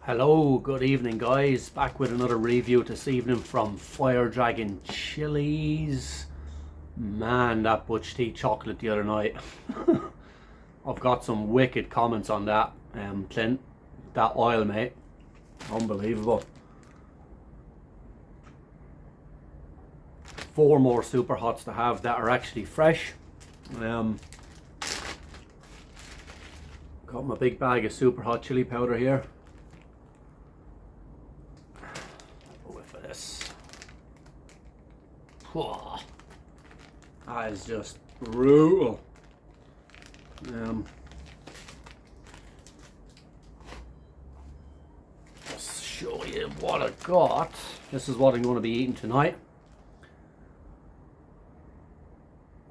Hello, good evening guys, back with another review this evening from FireDragon Chillies. Man, that Butch-T chocolate the other night. I've got some wicked comments on that, Clint. That oil, mate, unbelievable. 4 more super hots to have that are actually fresh. Got my big bag of super hot chili powder here. That is just brutal. Let's show you what I got. This is what I'm going to be eating tonight.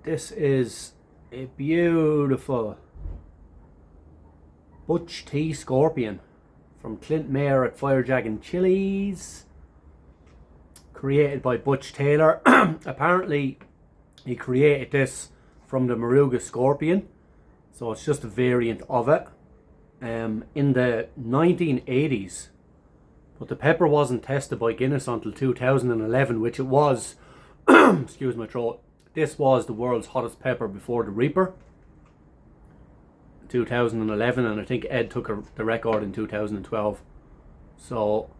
This is a beautiful Butch-T Scorpion from Clint Meyer at FireDragon Chillies. Created by Butch Taylor. Apparently he created this from the Maruga Scorpion, so it's just a variant of it in the 1980s, but the pepper wasn't tested by Guinness until 2011, which it was. Excuse my throat. This was the world's hottest pepper before the Reaper, 2011, and I think Ed took the record in 2012. So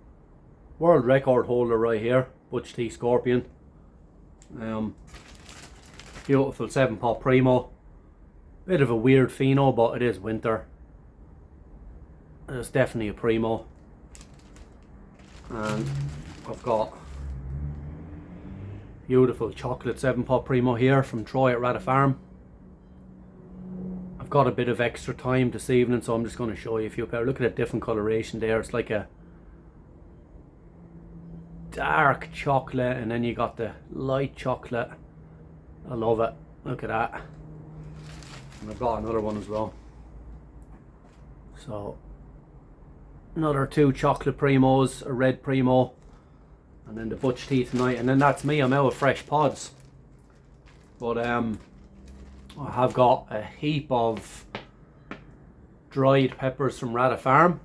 world record holder right here, Butch-T Scorpion. Beautiful 7-pot Primo. Bit of a weird pheno, but it is winter. It's definitely a Primo. And I've got beautiful chocolate 7-pot Primo here from Troy at Rata Farm. I've got a bit of extra time this evening, so I'm just going to show you a few pairs. Look at the different coloration there. It's like a dark chocolate, and then you got the light chocolate. I love it. Look at that. And I've got another one as well. So another 2 chocolate Primos, a red Primo, and then the Butch-T tonight. And then that's me. I'm out of fresh pods. But I have got a heap of dried peppers from Rata Farm,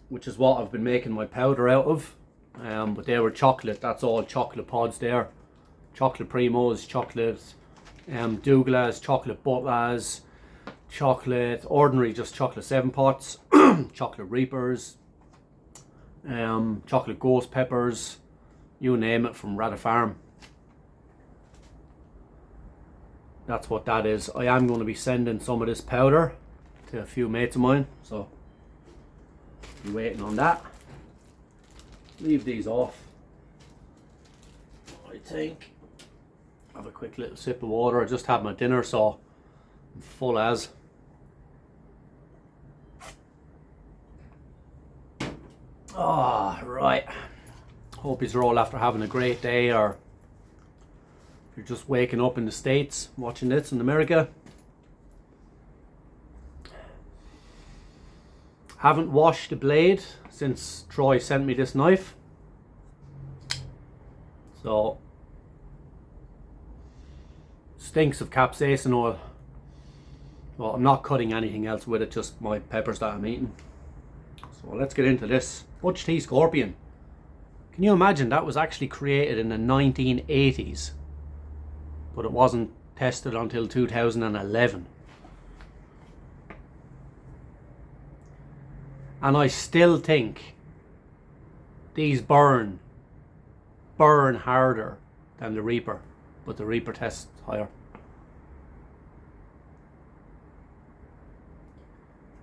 which is what I've been making my powder out of. But they were chocolate. That's all chocolate pods there. Chocolate Primos, chocolate Douglas, chocolate Butlas, chocolate ordinary, just chocolate 7-pots, chocolate Reapers, chocolate Ghost Peppers, you name it, from Rata Farm. That's what that is. I am going to be sending some of this powder to a few mates of mine, so be waiting on that. Leave these off, I think. Have a quick little sip of water. I just had my dinner, so I'm full as. Right. Hope you're all after having a great day, or if you're just waking up in the States watching this in America. Haven't washed the blade since Troy sent me this knife, so stinks of capsaicin oil. Well, I'm not cutting anything else with it, just my peppers that I'm eating. So let's get into this Butch-T Scorpion. Can you imagine that was actually created in the 1980s, but it wasn't tested until 2011. And I still think these burn harder than the Reaper, but the Reaper tests higher.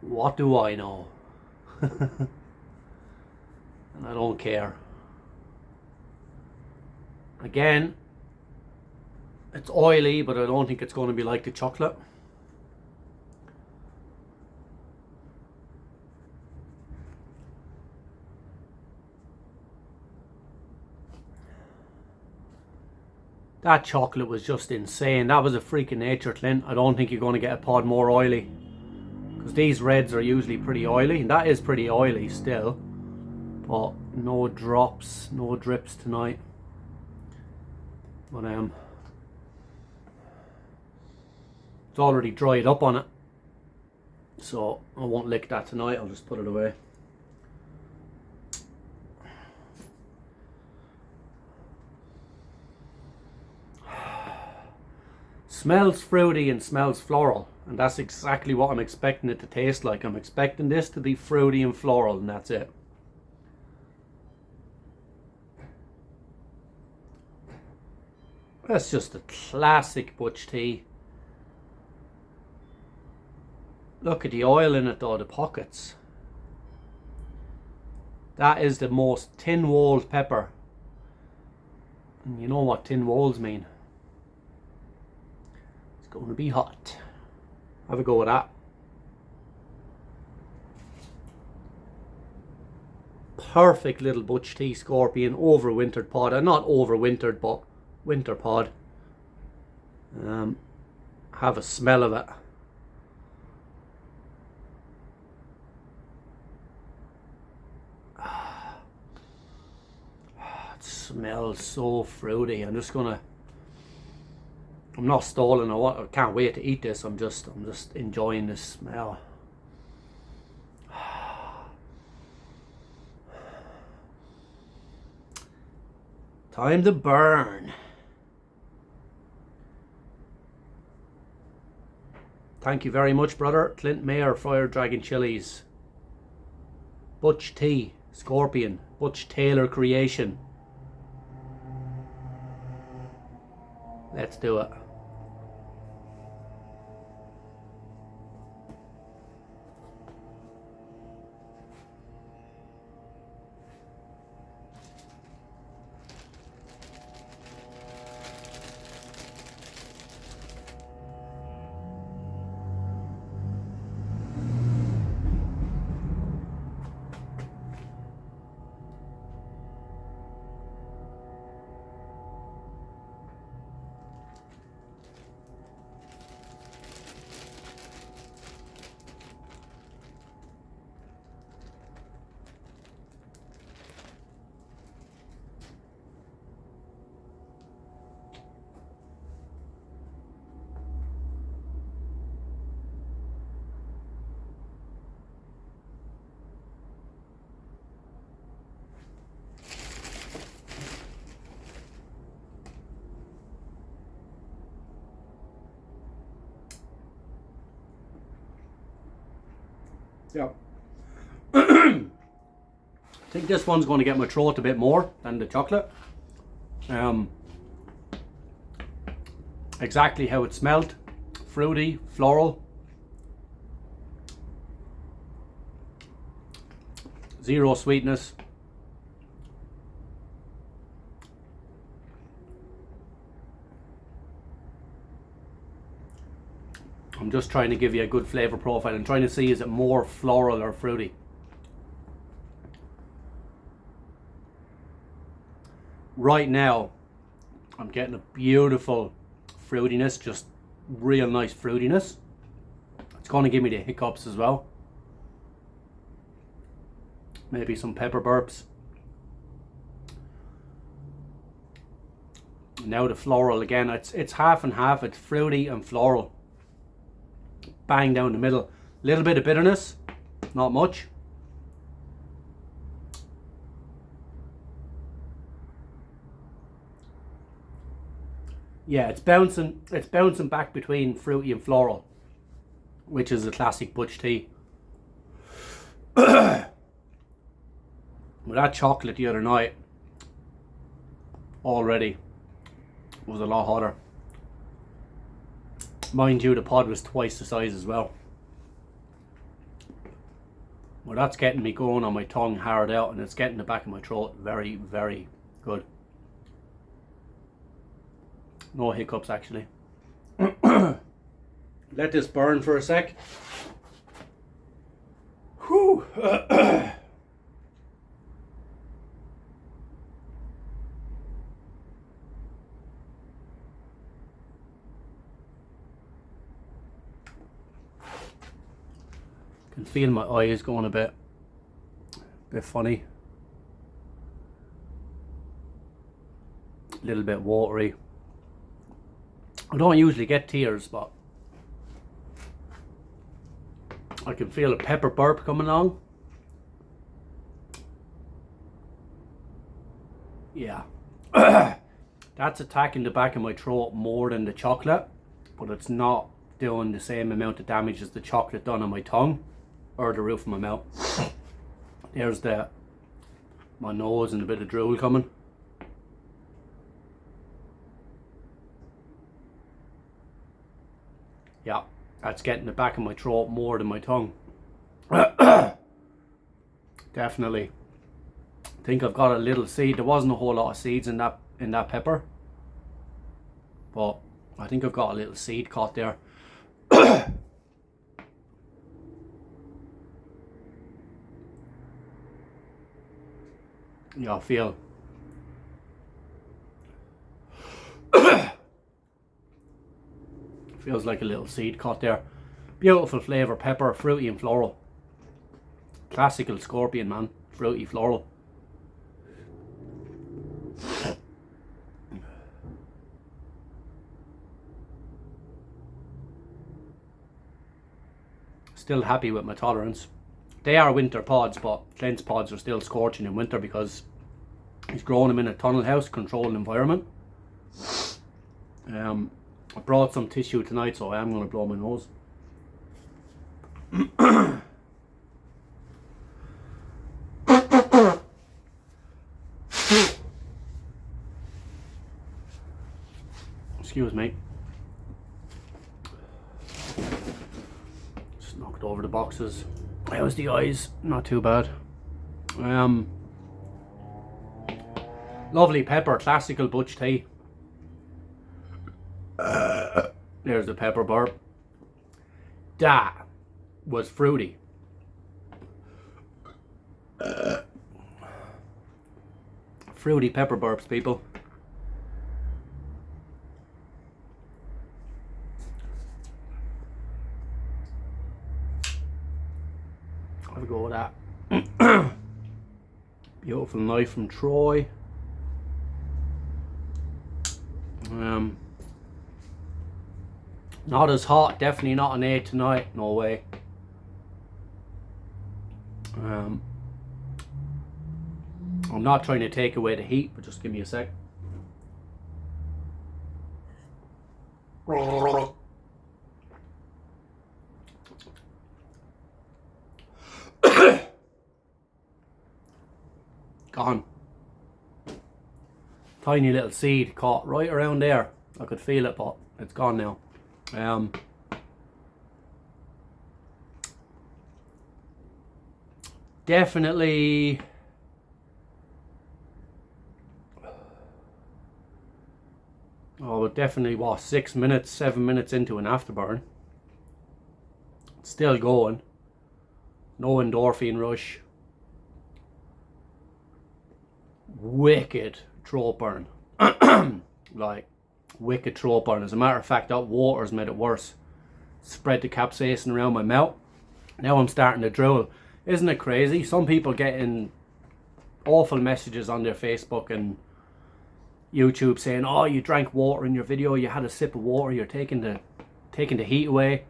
What do I know? And I don't care. Again, it's oily, but I don't think it's going to be like the chocolate. That chocolate was just insane. That was a freak of nature, Clint. I don't think you're going to get a pod more oily, because these reds are usually pretty oily, and that is pretty oily still, but no drops, no drips tonight. But it's already dried up on it, so I won't lick that tonight. I'll just put it away. Smells fruity and smells floral, and that's exactly what I'm expecting it to taste like. I'm expecting this to be fruity and floral, and that's it. That's just a classic Butch-T. Look at the oil in it though, the pockets. That is the most thin-walled pepper. And you know what thin walls mean. It's going to be hot. Have a go with that. Perfect little Butch-T Scorpion overwintered pod. Not overwintered, but winter pod. Have a smell of it. Smells so fruity. I'm not stalling. I can't wait to eat this. I'm just enjoying this smell. Time to burn. Thank you very much, brother. Clint Meyer, FireDragon Chillies. Butch-T Scorpion. Butch Taylor creation. Let's do it. Yeah. I think this one's going to get my throat a bit more than the chocolate. Exactly how it smelled. Fruity, floral. Zero sweetness. I'm just trying to give you a good flavor profile and trying to see is it more floral or fruity. Right now, I'm getting a beautiful fruitiness, just real nice fruitiness. It's going to give me the hiccups as well. Maybe some pepper burps. Now the floral again, it's half and half, it's fruity and floral. Bang down the middle. Little bit of bitterness, not much. Yeah, it's bouncing back between fruity and floral, which is a classic Butch-T. With that chocolate the other night already was a lot hotter. Mind you, the pod was twice the size as well. Well, that's getting me going on my tongue hard out, and it's getting the back of my throat very, very good. No hiccups actually. Let this burn for a sec. Whew. Can feel my eyes going a bit funny, a little bit watery. I don't usually get tears, but I can feel a pepper burp coming along. Yeah. That's attacking the back of my throat more than the chocolate. but it's not doing the same amount of damage as the chocolate done on my tongue or the roof of my mouth. There's my nose and a bit of drool coming. Yeah, that's getting the back of my throat more than my tongue. Definitely. I think I've got a little seed. There wasn't a whole lot of seeds in that pepper, but I think I've got a little seed caught there. Yeah, I feel feels like a little seed caught there. Beautiful flavour, pepper, fruity and floral. Classical Scorpion, man. Fruity, floral. Still happy with my tolerance. They are winter pods, but Clint's pods are still scorching in winter because he's growing them in a tunnel house, controlled environment. I brought some tissue tonight, so I am going to blow my nose. Excuse me. Just knocked over the boxes. How's the eyes? Not too bad. Lovely pepper, classical Butch-T. There's the pepper burp. That was fruity. Fruity pepper burps, people. Have a go with that. Beautiful knife from Troy. Not as hot, definitely not an 8 tonight, no way. I'm not trying to take away the heat, but just give me a sec. Gone. Tiny little seed caught right around there. I could feel it, but it's gone now. Definitely definitely what, 6 minutes, 7 minutes into an afterburn. It's still going. No endorphin rush. Wicked throat burn. Like wicked throat burn. As a matter of fact, that water's made it worse. Spread the capsaicin around my mouth. Now I'm starting to drool. Isn't it crazy? Some people getting awful messages on their Facebook and YouTube saying, oh, you drank water in your video, you had a sip of water, you're taking the heat away.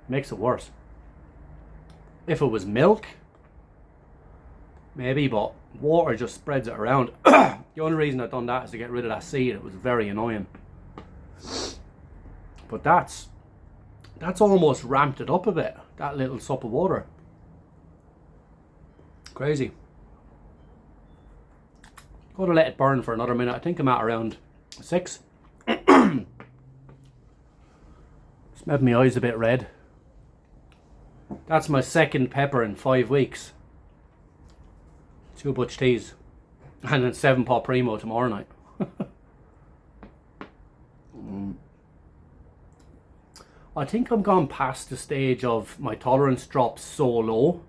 Makes it worse. If it was milk, maybe, but water just spreads it around. The only reason I've done that is to get rid of that seed. It was very annoying. But that's almost ramped it up a bit, that little sup of water. Crazy. Gotta let it burn for another minute. I think I'm at around 6. It's made my eyes a bit red. That's my second pepper in 5 weeks. 2 Butch-T's. And then 7 Pot Primo tomorrow night. I think I'm gone past the stage of my tolerance drops so low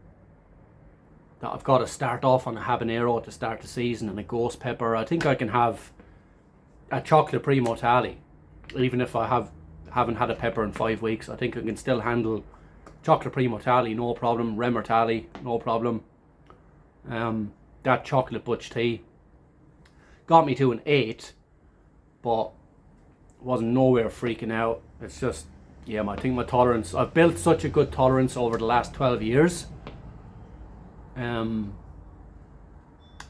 that I've got to start off on a habanero to start the season and a ghost pepper. I think I can have a chocolate primo tally, even if I haven't had a pepper in 5 weeks. I think I can still handle chocolate primo tally, no problem. Remer tally, no problem. That chocolate Butch-T got me to an 8, but wasn't nowhere freaking out. It's just, yeah, I think my tolerance, I've built such a good tolerance over the last 12 years.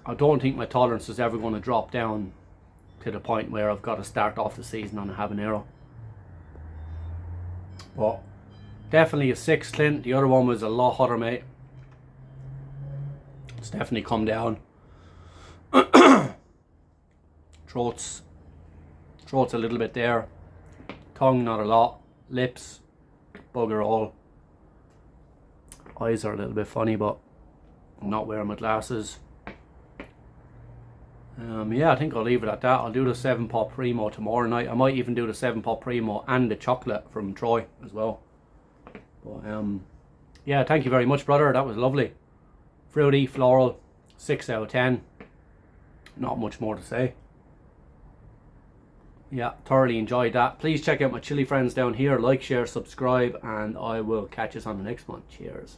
I don't think my tolerance is ever going to drop down to the point where I've got to start off the season on a habanero. But definitely a 6, Clint. The other one was a lot hotter, mate. It's definitely come down. Throat's a little bit there. Tongue not a lot. Lips, bugger all. Eyes are a little bit funny, but I'm not wearing my glasses. Yeah, I think I'll leave it at that. I'll do the 7-pot Primo tomorrow night. I might even do the 7-pot Primo and the chocolate from Troy as well. But yeah, thank you very much, brother. That was lovely. Fruity, floral, 6 out of 10. Not much more to say. Yeah, thoroughly enjoyed that. Please check out my chili friends down here. Like, share, subscribe, and I will catch us on the next one. Cheers.